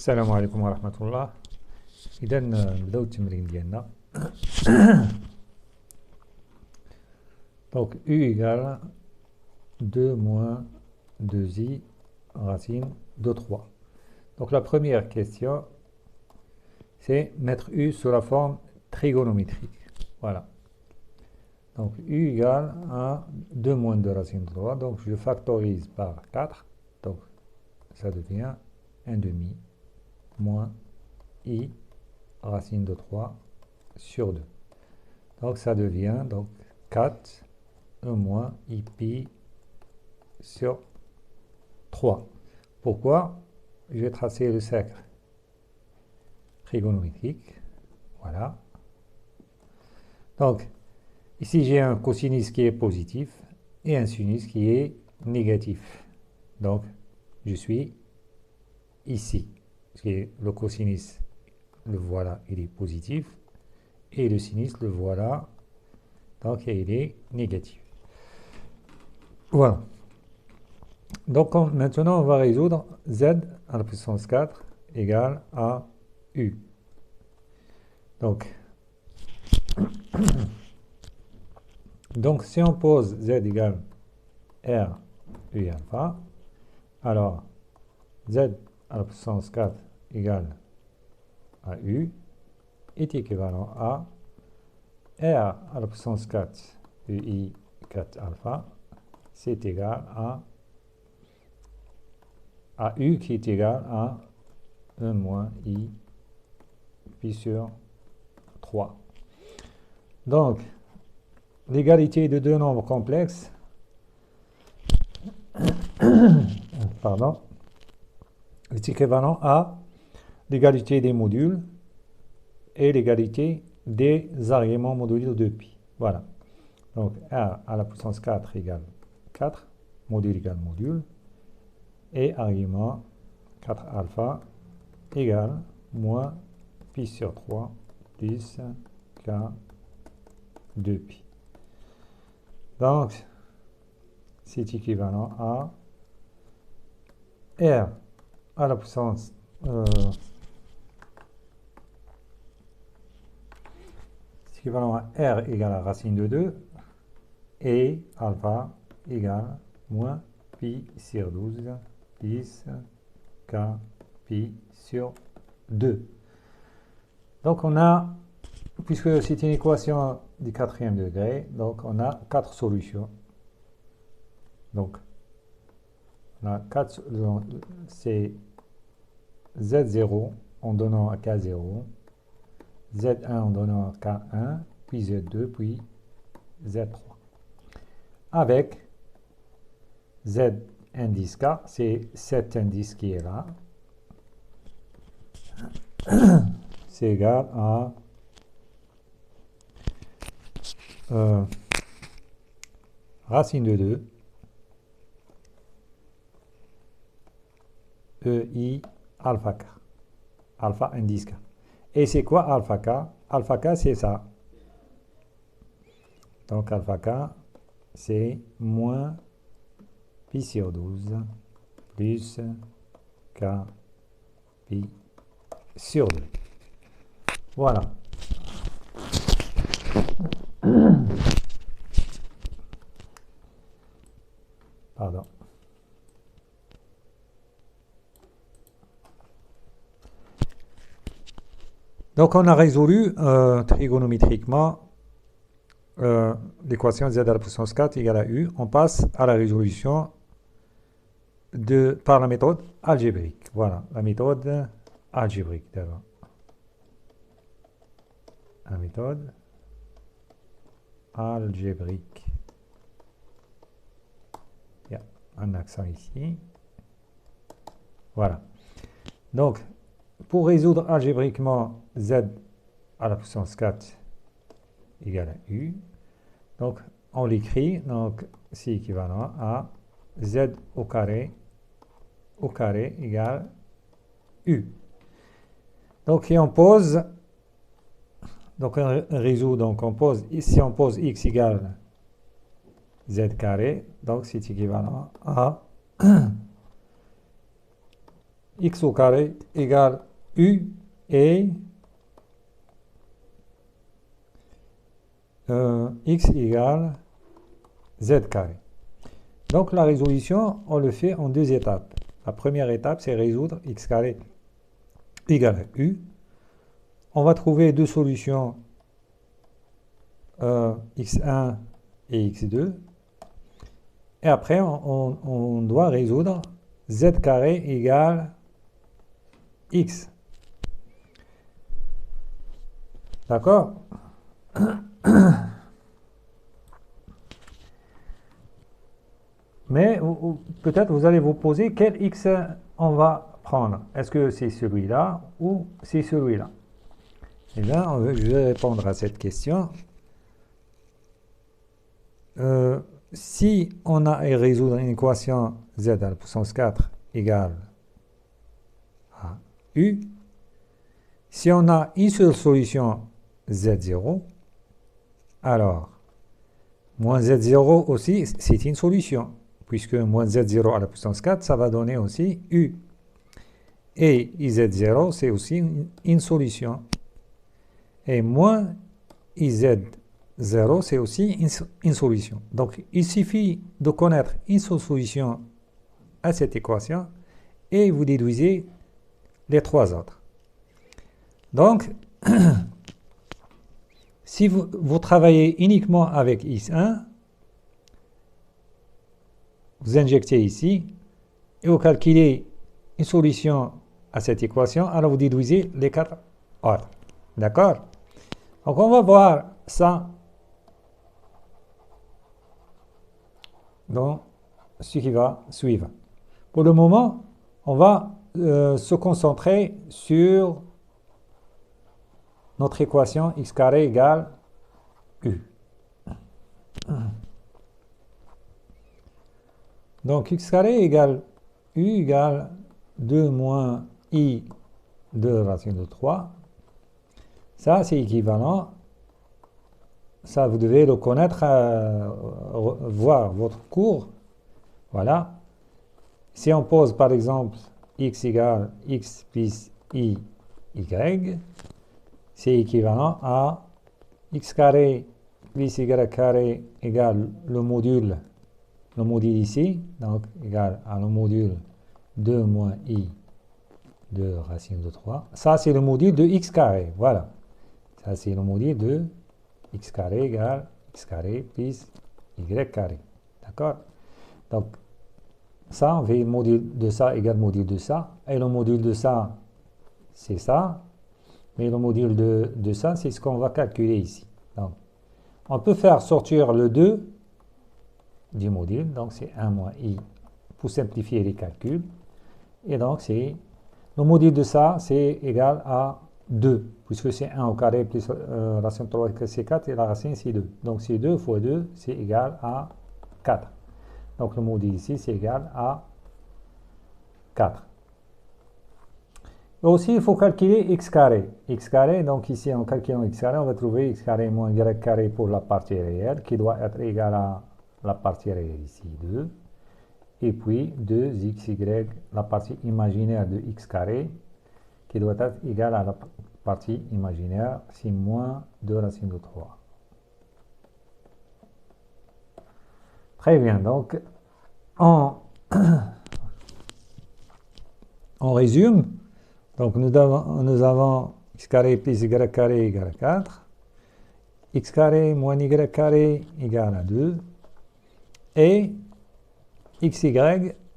السلام عليكم ورحمة الله. إذا نبداو التمرين ديالنا. Donc U égale 2 moins 2i racine de 3. Donc la première question, c'est mettre U sous la forme trigonométrique. Voilà. Donc U égale à 2 moins 2 racine de 3. Donc je factorise par 4. Donc ça devient 1 demi moins I racine de 3 sur 2. Donc ça devient donc 4 1 moins I pi sur 3. Pourquoi? Je vais tracer le cercle trigonométrique. Voilà. Donc, ici j'ai un cosinus qui est positif et un sinus qui est négatif. Donc, je suis ici. Parce que le cosinus, le voilà, il est positif. Et le sinus, le voilà, donc il est négatif. Voilà. Donc maintenant, on va résoudre z à la puissance 4 égale à u. Donc si on pose z égale r u alpha, alors z à la puissance 4 égale à u est équivalent à r à la puissance 4 ui 4 alpha, c'est égal à u qui est égal à 1 moins i pi sur 3. Donc, l'égalité de deux nombres complexes, pardon, est équivalent à l'égalité des modules et l'égalité des arguments modules de pi. Voilà. Donc, r à la puissance 4 égale 4, module égale module, et argument 4 alpha égale moins pi sur 3 plus k 2 pi. Donc, c'est équivalent à r à la puissance c'est équivalent à r égale à racine de 2 et alpha égale moins pi sur 12 plus k pi sur 2. Donc on a, puisque c'est une équation du quatrième degré, donc on a 4 solutions. Donc on a 4, c'est Z0 en donnant à K0, Z1 en donnant à K1, puis Z2, puis Z3. Avec Z indice K, c'est cet indice qui est là. C'est égal à racine de 2 EI alpha K. Alpha indice K. Et c'est quoi alpha K? Alpha K, c'est ça. Donc alpha K, c'est moins pi sur 12 plus k pi sur 2. Voilà. Pardon. Donc on a résolu trigonométriquement l'équation z à la puissance 4 égale à u. On passe à la résolution par la méthode algébrique. Voilà, la méthode algébrique d'abord. La méthode algébrique. Il y a un accent ici. Voilà. Donc, pour résoudre algébriquement z à la puissance 4 égale à u, donc on l'écrit, donc c'est équivalent à z au carré égale u. Donc et on pose, donc on résout, donc on pose, ici on pose x égale z carré, donc c'est équivalent à x au carré égale u et x égale z carré. Donc la résolution, on le fait en deux étapes. La première étape, c'est résoudre x carré égale à u. On va trouver deux solutions, x1 et x2. Et après, on doit résoudre z carré égale x. D'accord? Mais peut-être vous allez vous poser quel x on va prendre. Est-ce que c'est celui-là ou c'est celui-là? Eh bien, je vais répondre à cette question. Si on a à résoudre une équation z à la puissance 4 égale à u, si on a une seule solution z0, alors moins z0 aussi, c'est une solution, puisque moins z0 à la puissance 4, ça va donner aussi u. Et iz0, c'est aussi une solution. Et moins iz0, c'est aussi une solution. Donc, il suffit de connaître une seule solution à cette équation et vous déduisez les trois autres. Donc, si vous travaillez uniquement avec x1, vous injectez ici et vous calculez une solution à cette équation, alors vous déduisez les quatre autres. D'accord? Donc on va voir ça dans ce qui va suivre. Pour le moment, on va se concentrer sur notre équation x carré égale u. Donc x carré égale u égale 2 moins i de racine de 3. Ça, c'est équivalent. Ça, vous devez le connaître, voir votre cours. Voilà. Si on pose, par exemple, x égale x plus i, y, c'est équivalent à x carré plus y carré égale le module ici, donc égal à le module 2 moins i de racine de 3. Ça, c'est le module de x carré. Voilà. Ça, c'est le module de x carré égale x carré plus y carré. D'accord? Donc, ça, on fait le module de ça égale module de ça. Et le module de ça, c'est ça. Mais le module de ça, c'est ce qu'on va calculer ici. Donc, on peut faire sortir le 2 du module. Donc, c'est 1 moins i pour simplifier les calculs. Et donc, c'est le module de ça, c'est égal à 2, puisque c'est 1 au carré plus racine de 3 c'est 4 et la racine c'est 2. Donc, c'est 2 fois 2, c'est égal à 4. Donc, le module ici, c'est égal à 4. Aussi, il faut calculer x carré. X carré, donc ici, en calculant x carré, on va trouver x carré moins y carré pour la partie réelle, qui doit être égale à la partie réelle ici, 2. Et puis 2xy, la partie imaginaire de x carré, qui doit être égale à la partie imaginaire, c'est moins 2 racine de 3. Très bien, donc on résume. Donc nous avons x carré plus y carré égale à 4, x carré moins y carré égale à 2, et xy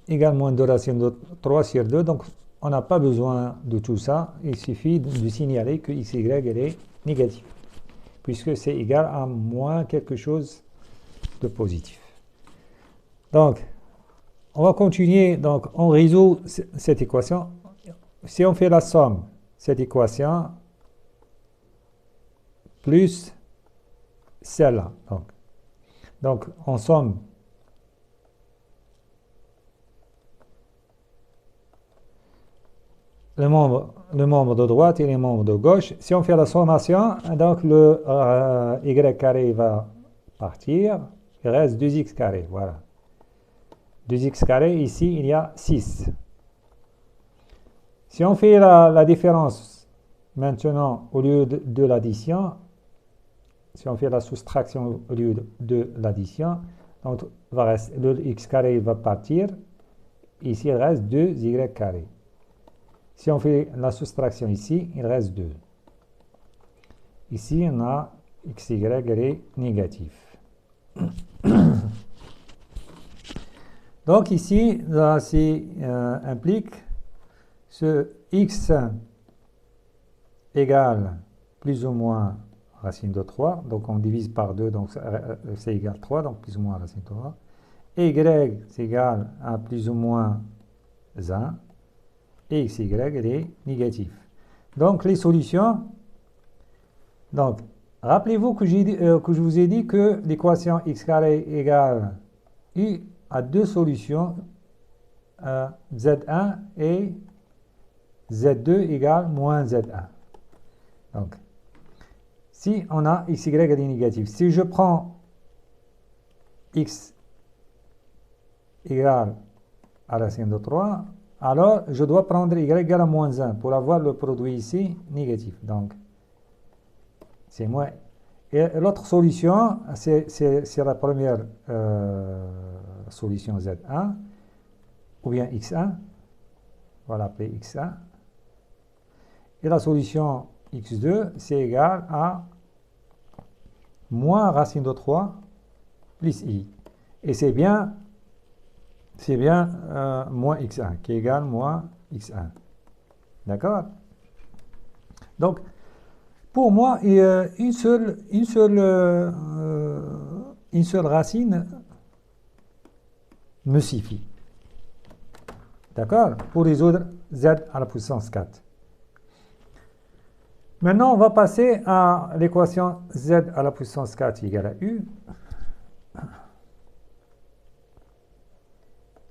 égale moins 2 racine de 3 sur 2. Donc on n'a pas besoin de tout ça, il suffit de signaler que xy est négatif, puisque c'est égal à moins quelque chose de positif. Donc, on va continuer, donc on résout cette équation. Si on fait la somme, cette équation, plus celle-là. Donc, on somme le membre de droite et les membres de gauche. Si on fait la sommation, donc le y carré va partir, il reste 2x carré, voilà. 2x carré, ici il y a 6. Si on fait la différence maintenant au lieu de l'addition, si on fait la soustraction au lieu de l'addition, donc le x carré va partir. Ici, il reste 2y carré. Si on fait la soustraction ici, il reste 2. Ici, on a xy est négatif. Donc ici, ça implique ce x égale plus ou moins racine de 3. Donc on divise par 2, donc c'est égal 3, donc plus ou moins racine de 3. Y c'est égal à plus ou moins 1. Et xy est négatif. Donc les solutions, donc rappelez-vous que je vous ai dit que l'équation x carré égale u a deux solutions, z1 et z2 égale moins z1. Donc, si on a xy est négatif, si je prends x égale à racine de 3, alors je dois prendre y égale à moins 1 pour avoir le produit ici négatif. Donc, c'est moins. Et l'autre solution, c'est la première solution z1, ou bien x1, on va l'appeler x1. Et la solution x2, c'est égal à moins racine de 3 plus i. Et c'est bien moins x1, qui est égal à moins x1. D'accord? Donc, pour moi, une seule racine me suffit. D'accord? Pour résoudre z à la puissance 4. Maintenant, on va passer à l'équation z à la puissance 4 égale à u.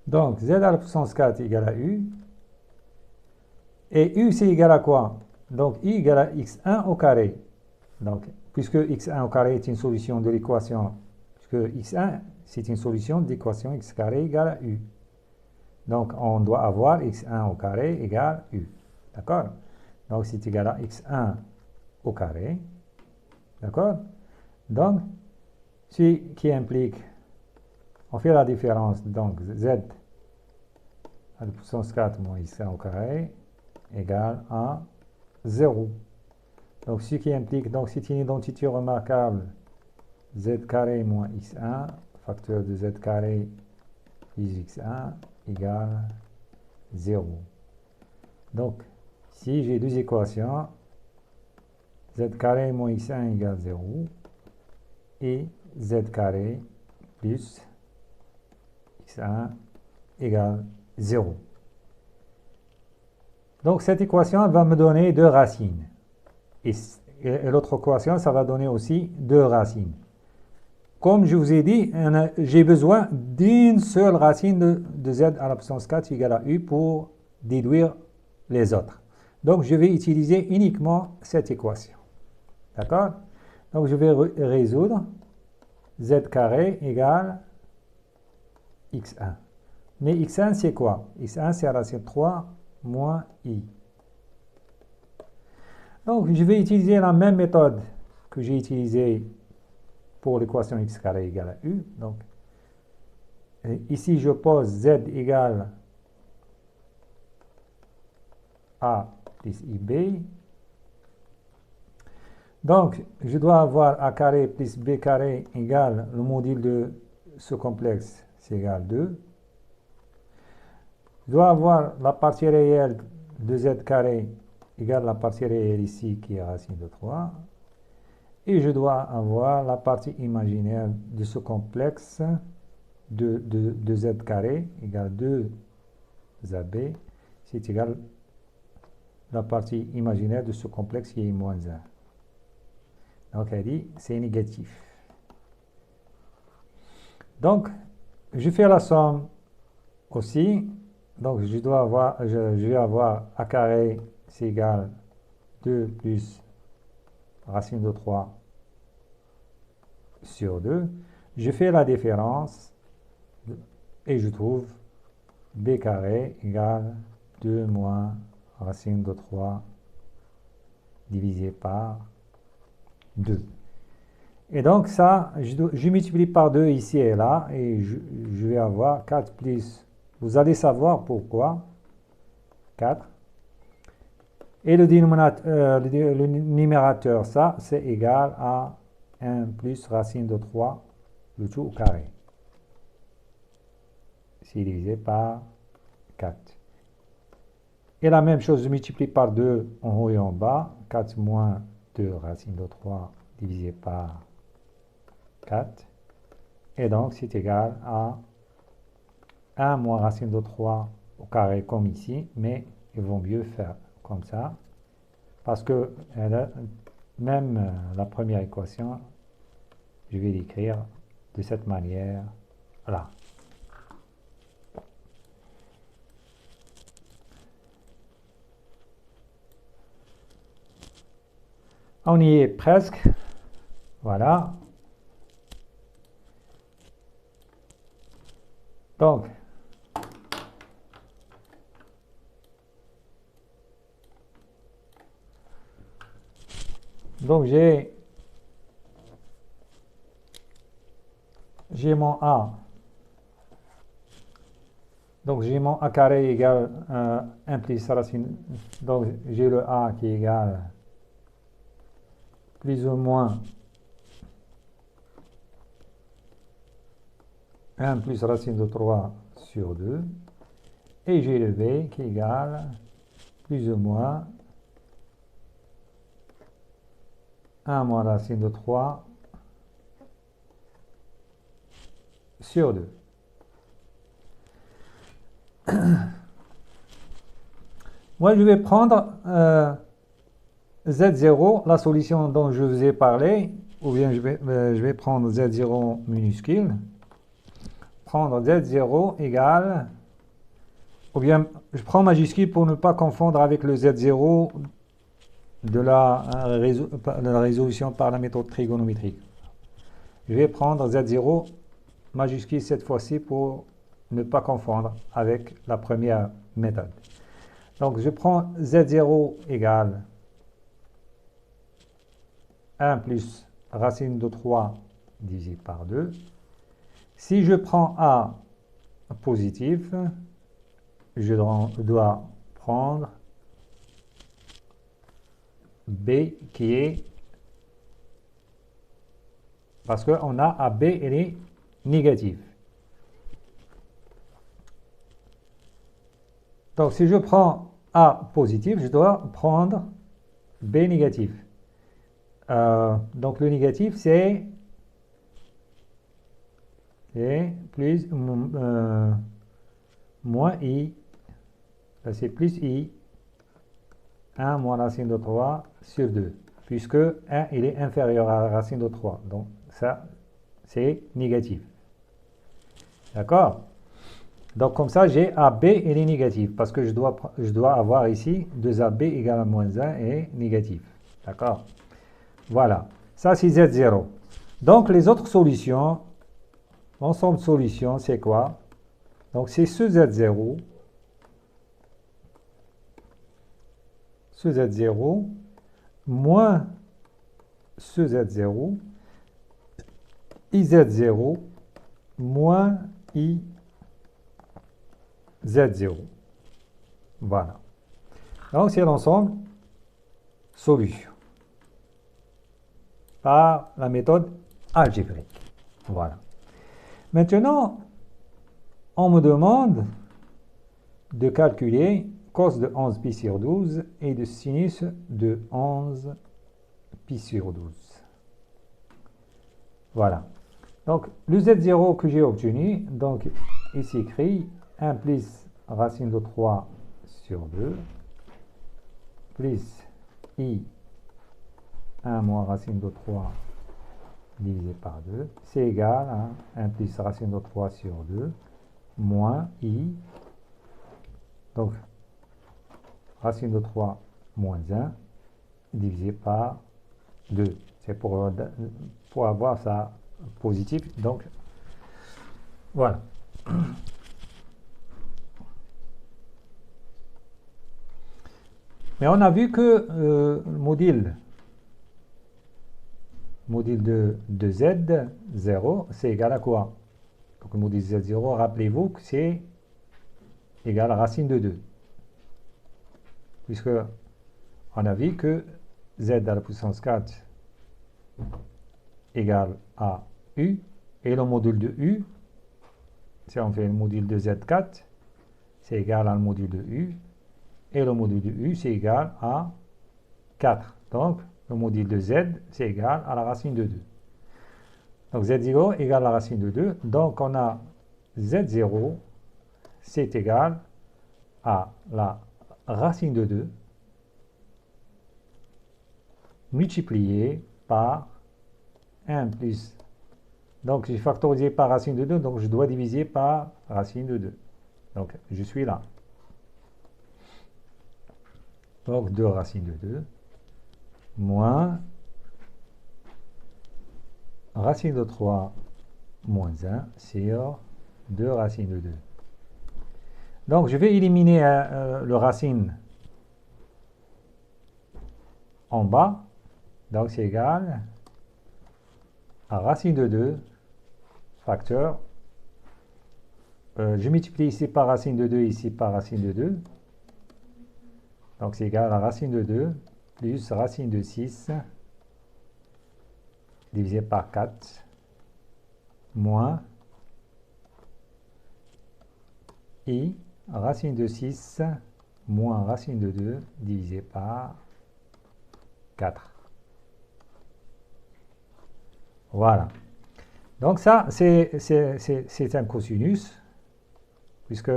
Donc, z à la puissance 4 égale à u. Et u, c'est égal à quoi? Donc, i égale à x1 au carré. Donc, puisque x1 au carré est une solution de l'équation, puisque x1, c'est une solution de l'équation x carré égale à u. Donc, on doit avoir x1 au carré égale u. D'accord? Donc, c'est égal à x1 au carré. D'accord? Donc, ce qui implique, on fait la différence, donc z à la puissance 4 moins x1 au carré égale à 0. Donc, ce qui implique, donc c'est une identité remarquable, z carré moins x1, facteur de z carré plus x1 égale 0. Donc, si j'ai deux équations, z carré moins x1 égale 0 et z carré plus x1 égale 0. Donc, cette équation va me donner deux racines. Et l'autre équation, ça va donner aussi deux racines. Comme je vous ai dit, j'ai besoin d'une seule racine de z à la puissance 4 égale à u pour déduire les autres. Donc, je vais utiliser uniquement cette équation. D'accord? Donc, je vais résoudre z carré égale x1. Mais x1, c'est quoi? x1, c'est la racine 3 moins i. Donc, je vais utiliser la même méthode que j'ai utilisée pour l'équation x carré égale à u. Donc, ici, je pose z égale a plus ib. Donc, je dois avoir a carré plus b carré égale le module de ce complexe, c'est égal 2. Je dois avoir la partie réelle de z carré égale la partie réelle ici qui est racine de 3. Et je dois avoir la partie imaginaire de ce complexe de z carré égale 2ab, c'est égal la partie imaginaire de ce complexe qui est moins 1. Donc, elle dit, c'est négatif. Donc, je fais la somme aussi. Donc, je vais avoir a carré, c'est égal 2 plus racine de 3 sur 2. Je fais la différence et je trouve b carré égale 2 moins racine de 3 divisé par 2. Et donc ça, je multiplie par 2 ici et là, et je vais avoir 4 plus, vous allez savoir pourquoi, 4. Et le numérateur, ça, c'est égal à 1 plus racine de 3, le tout au carré. C'est divisé par 4. Et la même chose, je multiplie par 2 en haut et en bas. 4 moins 2 racine de 3 divisé par 4. Et donc, c'est égal à 1 moins racine de 3 au carré comme ici. Mais il vaut mieux faire comme ça. Parce que même la première équation, je vais l'écrire de cette manière-là. On y est presque. Voilà. Donc j'ai mon A. Donc j'ai mon A carré égale 1 plus racine. Donc j'ai le A qui est égal plus ou moins 1 plus racine de 3 sur 2. Et j'ai le B qui est égal plus ou moins 1 moins racine de 3 sur 2. Moi, je vais prendre Z0, la solution dont je vous ai parlé, ou bien je vais prendre Z0 minuscule, prendre Z0 égale, ou bien je prends majuscule pour ne pas confondre avec le Z0 de la résolution par la méthode trigonométrique. Je vais prendre Z0 majuscule cette fois-ci pour ne pas confondre avec la première méthode. Donc je prends Z0 égale 1 plus racine de 3 divisé par 2. Si je prends A positif, je dois prendre B qui est, parce qu'on a AB, elle est négative. Donc si je prends A positif, je dois prendre B négatif. Donc le négatif c'est plus moins I, c'est plus I, 1 moins racine de 3 sur 2, puisque 1 il est inférieur à la racine de 3, donc ça c'est négatif. D'accord? Donc comme ça j'ai AB il est négatif, parce que je dois avoir ici 2AB égale à moins 1 et négatif. D'accord? Voilà, ça c'est Z0. Donc les autres solutions, l'ensemble de solutions, c'est quoi? Donc c'est ce Z0, moins ce Z0, IZ0, moins IZ0. Voilà. Donc c'est l'ensemble solution par la méthode algébrique. Voilà. Maintenant, on me demande de calculer cos de 11 pi sur 12 et de sinus de 11 pi sur 12. Voilà. Donc, le Z0 que j'ai obtenu, donc il s'écrit 1 plus racine de 3 sur 2 plus I 1 moins racine de 3 divisé par 2, c'est égal à 1 plus racine de 3 sur 2 moins I, donc racine de 3 moins 1 divisé par 2. C'est pour avoir ça positif, donc voilà. Mais on a vu que le module de Z0, c'est égal à quoi? Donc le module Z0, rappelez-vous que c'est égal à racine de 2. Puisque on a vu que Z à la puissance 4 égale à U. Et le module de U, si on fait le module de Z4, c'est égal à le module de U. Et le module de U, c'est égal à 4. Donc, le module de Z, c'est égal à la racine de 2. Donc, Z0 égale à la racine de 2. Donc, on a Z0, c'est égal à la racine de 2 multiplié par 1 plus. Donc, j'ai factorisé par racine de 2, donc je dois diviser par racine de 2. Donc, je suis là. Donc, 2 racine de 2 moins racine de 3 moins 1 sur 2 racines de 2. Donc, je vais éliminer le racine en bas. Donc, c'est égal à racine de 2 facteur. Je multiplie ici par racine de 2, ici par racine de 2. Donc, c'est égal à racine de 2 plus racine de 6 divisé par 4 moins I racine de 6 moins racine de 2 divisé par 4. Voilà. Donc ça, c'est un cosinus, puisque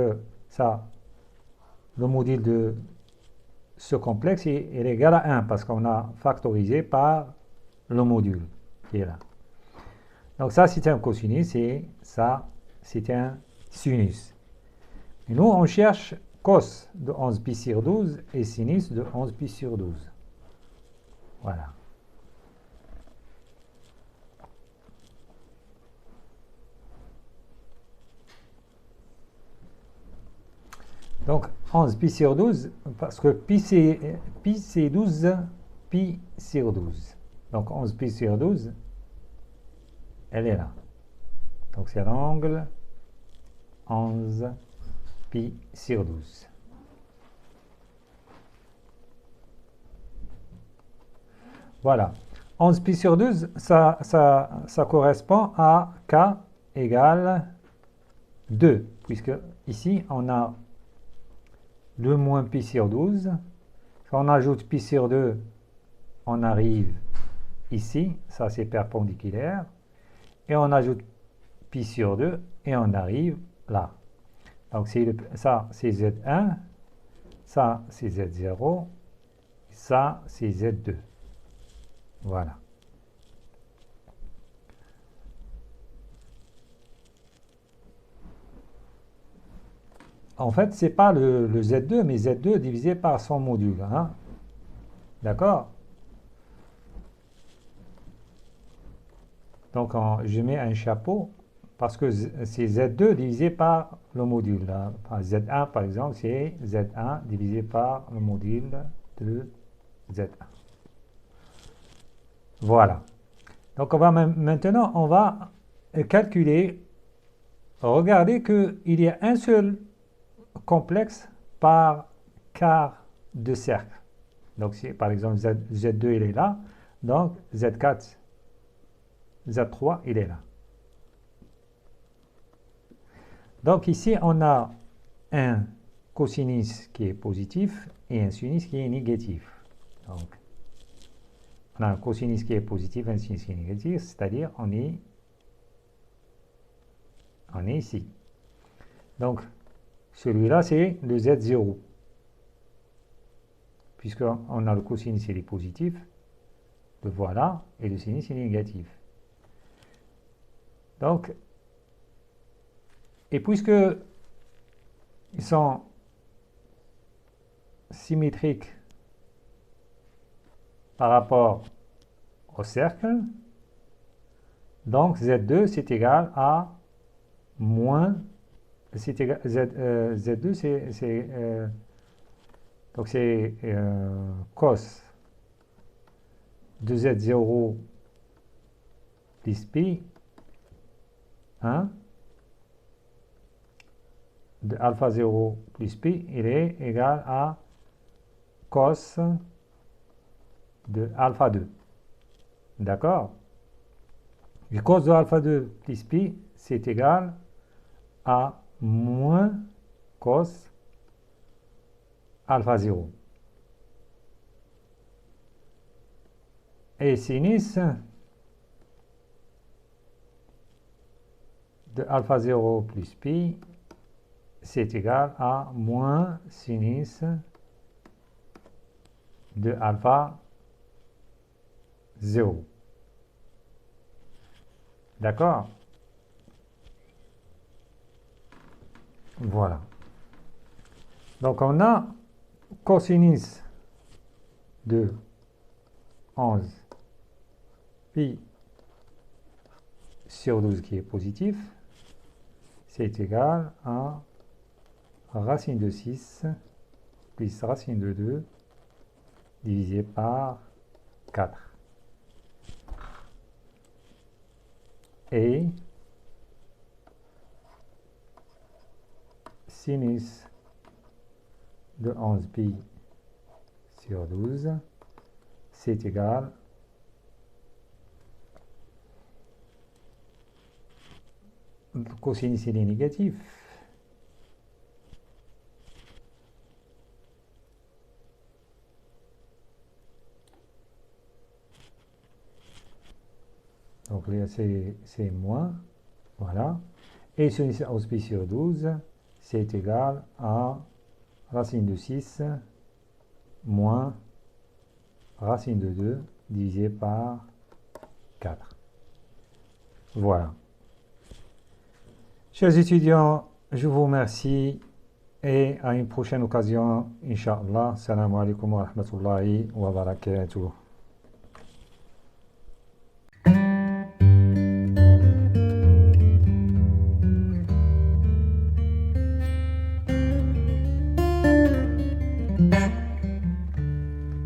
ça, le module de ce complexe est égal à 1, parce qu'on a factorisé par le module qui est là. Donc ça, c'est un cosinus, et ça, c'est un sinus. Et nous, on cherche cos de 11 pi sur 12 et sinus de 11 pi sur 12. Voilà. Donc, 11 pi sur 12, parce que pi c'est 12 pi sur 12. Donc, 11 pi sur 12, elle est là. Donc, c'est l'angle 11 pi sur 12. Voilà. 11 pi sur 12, ça correspond à K égale 2, puisque ici, on a 2 moins pi sur 12. Quand on ajoute pi sur 2, on arrive ici, ça c'est perpendiculaire. Et on ajoute pi sur 2 et on arrive là. Donc ça c'est Z1, ça c'est Z0, ça c'est Z2. Voilà. En fait, c'est pas le Z2, mais Z2 divisé par son module. Hein? D'accord? Donc, je mets un chapeau parce que c'est Z2 divisé par le module. Hein? Z1, par exemple, c'est Z1 divisé par le module de Z1. Voilà. Donc, maintenant, on va calculer. Regardez qu'il y a un seul complexe par quart de cercle. Donc, si par exemple Z2 il est là, donc Z4, Z3 il est là. Donc ici on a un cosinus qui est positif et un sinus qui est négatif. Donc on a un cosinus qui est positif et un sinus qui est négatif, c'est-à-dire on est ici. Donc celui-là c'est le Z0. Puisqu'on a le cosinus il est positif, le voilà, et le sinus il est négatif. Donc, et puisque ils sont symétriques par rapport au cercle, donc Z2 c'est égal à moins, Z2 Donc c'est cos de Z0 plus pi, hein, de alpha 0 plus pi, il est égal à cos de alpha 2. D'accord? Le cos de alpha 2 plus pi, c'est égal à moins cos alpha 0. Et sinus de alpha 0 plus pi, c'est égal à moins sinus de alpha 0. D'accord? Voilà. Donc on a cosinus de 11 pi sur 12 qui est positif, c'est égal à racine de 6 plus racine de 2 divisé par 4. Et sinus de 11 pi sur 12, c'est égal cosinus il est négatif. Donc là c'est moins, voilà. Et sinus 11 pi sur 12, c'est égal à racine de 6 moins racine de 2 divisé par 4. Voilà. Chers étudiants, je vous remercie et à une prochaine occasion, Inch'Allah. Salam alaikum wa rahmatullahi wa barakatuh.